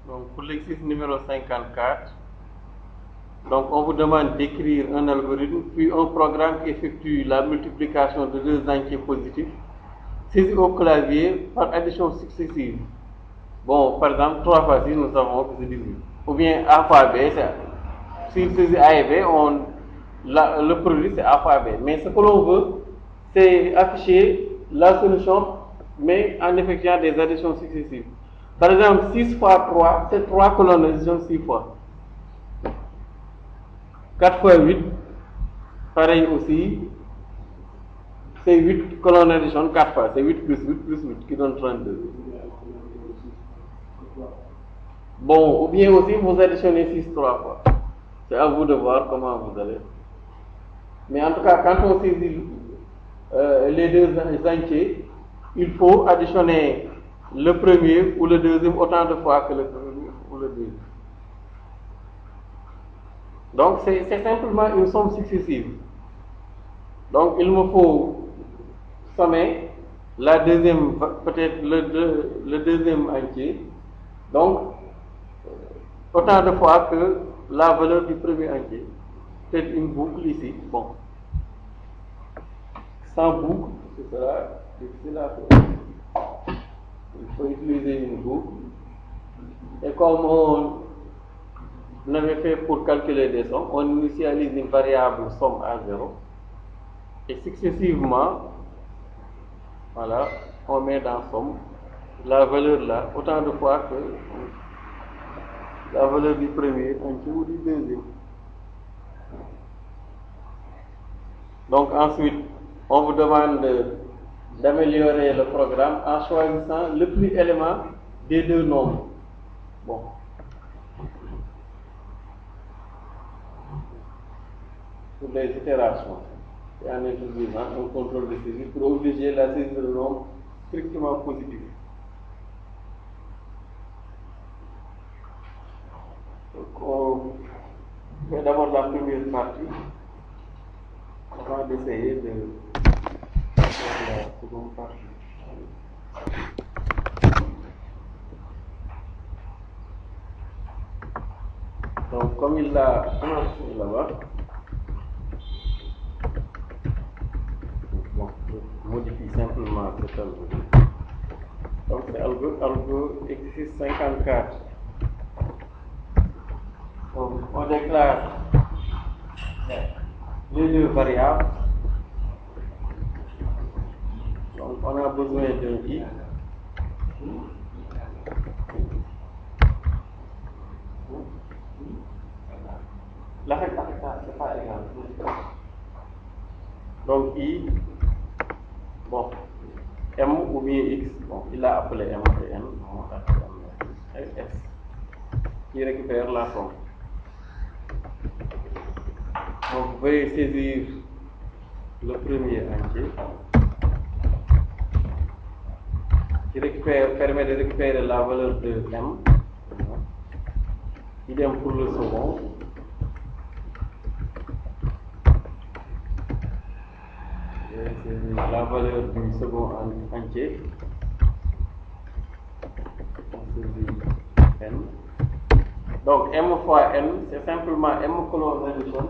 Donc pour l'exercice numéro 54, donc on vous demande d'écrire un algorithme puis un programme qui effectue la multiplication de deux entiers positifs saisis au clavier par addition successive. Bon, par exemple, 3 fois 6, nous savons que c'est 18. Ou bien A fois B, s'il saisit A et B, le produit c'est A fois B. Mais ce que l'on veut, c'est afficher la solution, mais en effectuant des additions successives. Par exemple, 6 fois 3, c'est 3 que l'on additionne 6 fois. 4 fois 8, pareil aussi, c'est 8 que l'on additionne 4 fois. C'est 8 plus 8 plus 8 qui donne 32. Bon, ou bien aussi vous additionnez 6 3 fois. C'est à vous de voir comment vous allez. Mais en tout cas, quand on saisit les deux entiers, il faut additionner le premier ou le deuxième autant de fois que le premier ou le deuxième. Donc c'est simplement une somme successive. Donc il me faut sommer la deuxième, peut-être le deuxième entier. Donc autant de fois que la valeur du premier entier. Peut-être une boucle ici. Bon. Sans boucle, ce sera difficile à faire. Il faut utiliser une boucle. Et comme on avait fait pour calculer des sommes, on initialise une variable somme à 0. Et successivement, voilà, on met dans somme la valeur là, autant de fois que la valeur du premier entier ou du deuxième. Donc ensuite, on vous demande d'améliorer le programme en choisissant le plus élément des deux nombres. Bon. Pour les itérations. Et en introduisant un contrôle de saisie pour obliger la saisie de nombre strictement positif. Donc on fait d'abord la première partie avant d'essayer de faire la seconde partie. Donc comme il l'a annoncé là-bas, bon, je modifie simplement cet algorithme. Donc c'est algo exercice 54. Donc on déclare les deux variables. Donc on a besoin d'un i. L'affectation, c'est pas égal. Donc i, bon, m ou bien x, bon, il a appelé m et n, on va appeler m et s, qui récupère la somme. Donc vous pouvez saisir le premier entier, qui permet de récupérer la valeur de m, idem pour le second. C'est la valeur du second entier. On saisit n. Donc m fois n, c'est simplement m que l'on additionne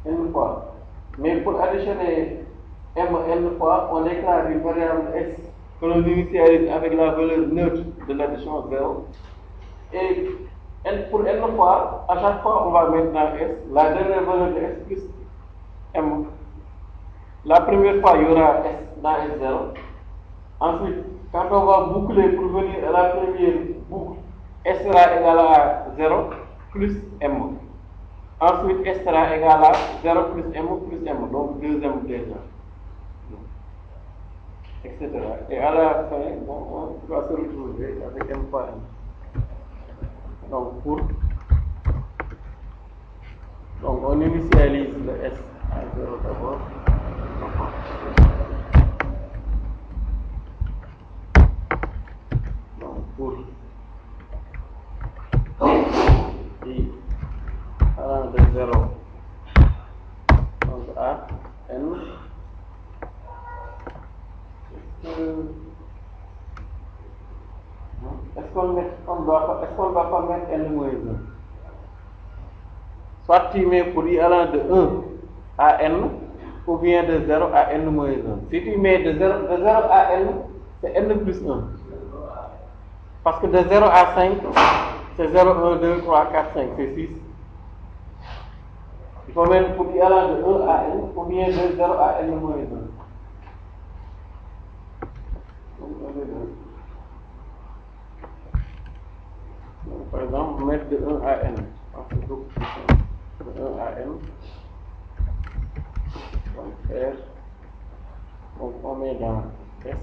n fois. Mais pour additionner m n fois, on déclare une variable s que l'on initialise avec la valeur neutre de l'addition 0. Et pour n fois, à chaque fois, on va mettre dans s la dernière valeur de s plus m. La première fois, il y aura s dans S0. Ensuite, quand on va boucler pour venir à la première boucle, s sera égal à 0 plus m. Ensuite, s sera égal à 0 plus m, donc deuxième déjà. Etc. Et à la fin, bon, on va se retrouver avec m fois n. Donc on initialise le s à 0 d'abord. Donc pour i allant de 0 donc à n, est-ce qu'on va pas mettre n moins 1? Soit tu mets pour i allant de 1 à n, ou bien de 0 à n moins 1. Si tu mets de 0 à n, c'est n plus 1. Parce que de 0 à 5, c'est 0, 1, 2, 3, 4, 5, c'est 6. Il faut mettre pour i allant de 1 à n, ou bien de 0 à n moins 1. Donc, par exemple, mettre de 1 à n. De 1 à n. Donc, R. Donc, on met dans S.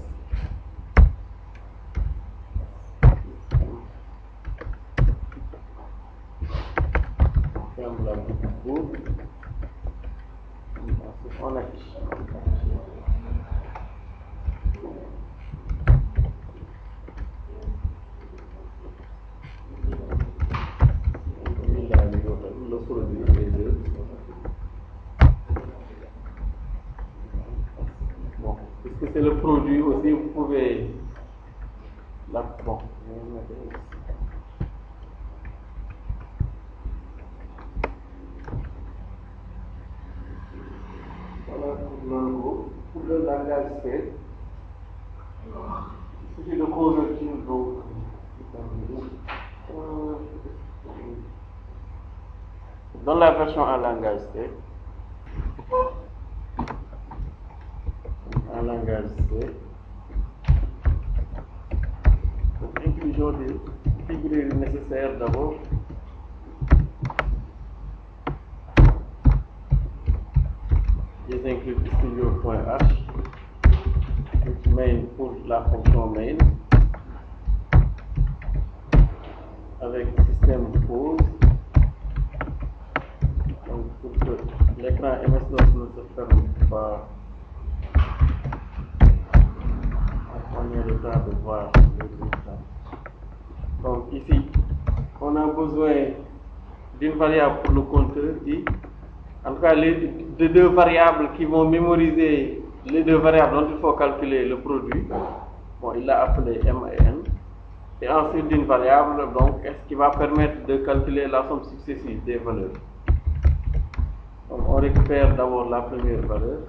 On ferme la boucle. On affiche. Le produit est de. Bon, puisque c'est le produit aussi, vous pouvez. Là, bon. Voilà pour le langage C. Il suffit de convertir donc. Dans la version en langage C. En langage C. Donc, inclusion des librairies nécessaires d'abord. Les inclus studio.h, main pour la fonction main, avec système pause. Donc, pour que l'écran MS-DOS ne se ferme pas, on a le temps de voir le résultat. Donc, ici, on a besoin d'une variable pour le compteur qui, en tout cas, les deux variables qui vont mémoriser les deux variables dont il faut calculer le produit. Bon, il l'a appelé M et N. Et ensuite d'une variable, donc, est-ce qui va permettre de calculer la somme successive des valeurs. Donc, on récupère d'abord la première valeur.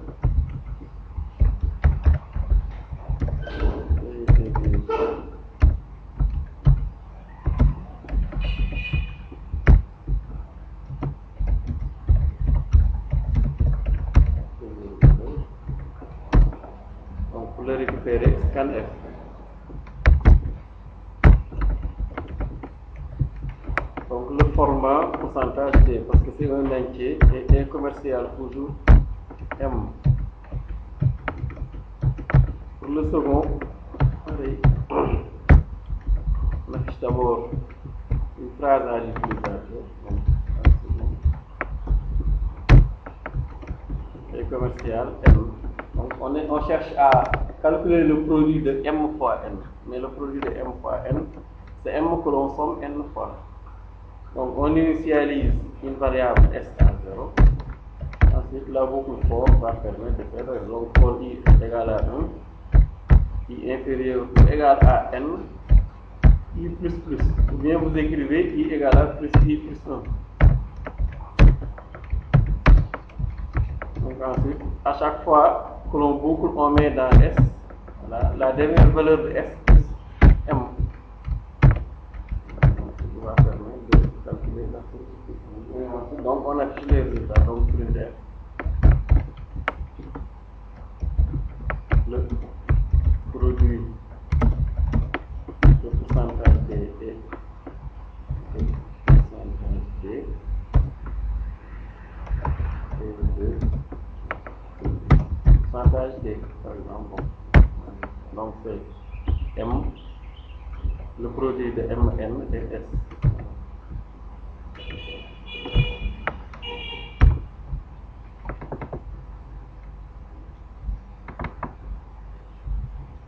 Donc, pour le récupérer, scan F. Donc, le format pourcentage D, parce que c'est un entier, et un commercial toujours M. Pour le second, pareil, on affiche d'abord une phrase à l'utilisateur. Et commercial M. Donc on cherche à calculer le produit de M fois N. Mais le produit de M fois N, c'est M que l'on somme N fois. Donc on initialise une variable S à 0. Ensuite la boucle for va permettre de faire donc for I égale à 1, I inférieur ou égal à N, I plus plus. Ou bien vous écrivez I égale à plus I plus 1. Donc ensuite, à chaque fois que l'on boucle, on met dans S la dernière valeur de S plus M. Ça va permettre de calculer la somme. Donc on affiche les résultats. Donc printf. Le produit de pourcentage D et pourcentage D et de pourcentage D, par exemple. Donc c'est M, le produit de MN et S.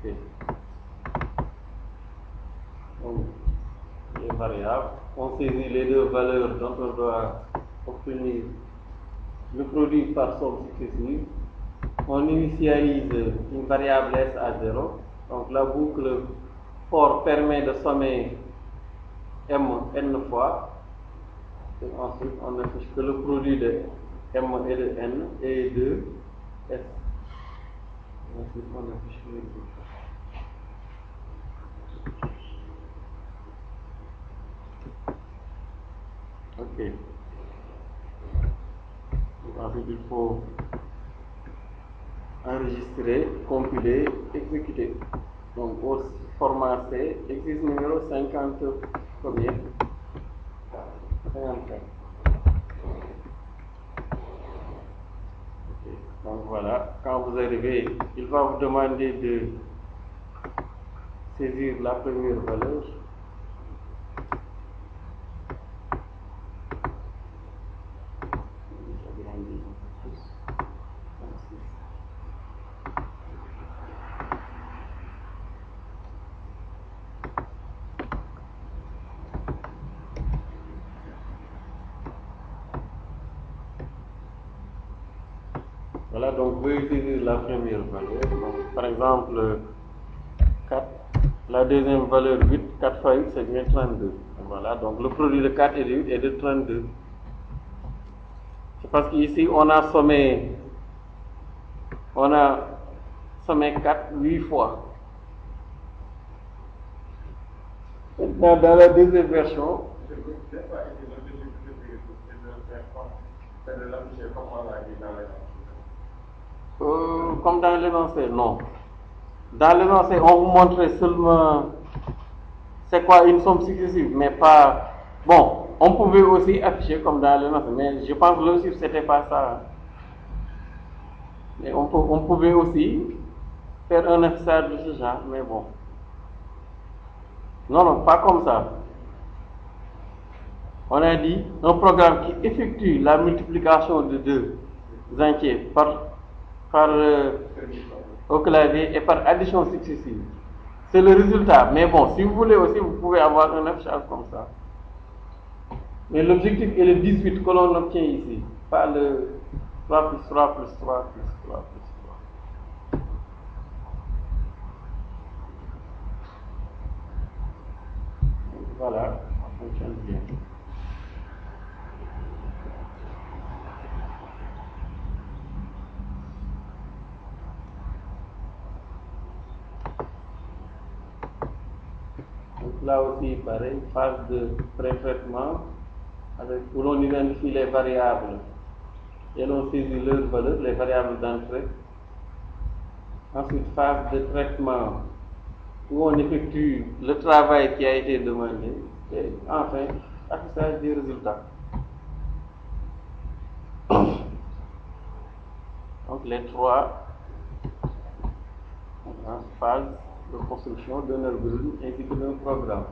Okay. Donc, les variables, on saisit les deux valeurs dont on doit obtenir le produit par somme successive. On initialise une variable S à 0. Donc la boucle for permet de sommer M n fois. Et ensuite, on affiche que le produit de M et de N et de S. Ensuite, on affiche le résultat. Ok. Donc, ensuite, il faut enregistrer, compiler, exécuter. Donc, au format C, exercice numéro 50 combien? 54. Okay. Donc voilà, quand vous arrivez, il va vous demander de saisir la première valeur. Voilà, donc vous pouvez saisir la première valeur. Donc, par exemple, 4. La deuxième valeur 8, 4 fois 8, c'est bien 32. Voilà, donc le produit de 4 et de 8 est de 32. C'est parce qu'ici, on a sommé 4 8 fois. Maintenant, dans la deuxième version, comme dans l'énoncé, non. Dans l'énoncé, on vous montrait seulement c'est quoi une somme successive, mais pas. Bon, on pouvait aussi afficher comme dans l'énoncé, mais je pense que le chiffre, c'était pas ça. Mais on pouvait aussi faire un affichage de ce genre, mais bon. Non, non, pas comme ça. On a dit un programme qui effectue la multiplication de deux entiers au clavier et par addition successive. C'est le résultat. Mais bon, si vous voulez aussi, vous pouvez avoir un affichage comme ça. Mais l'objectif est le 18 que l'on obtient ici, pas le 3 plus 3 plus 3 plus 3 plus 3. Voilà, ça fonctionne bien. Donc là aussi, pareil, phase de pré-traitement où l'on identifie les variables et l'on saisit leurs valeurs, les variables d'entrée. Ensuite, phase de traitement où on effectue le travail qui a été demandé. Et enfin, affichage des résultats. Donc les trois phases de construction d'un algorithme ainsi que d'un programme.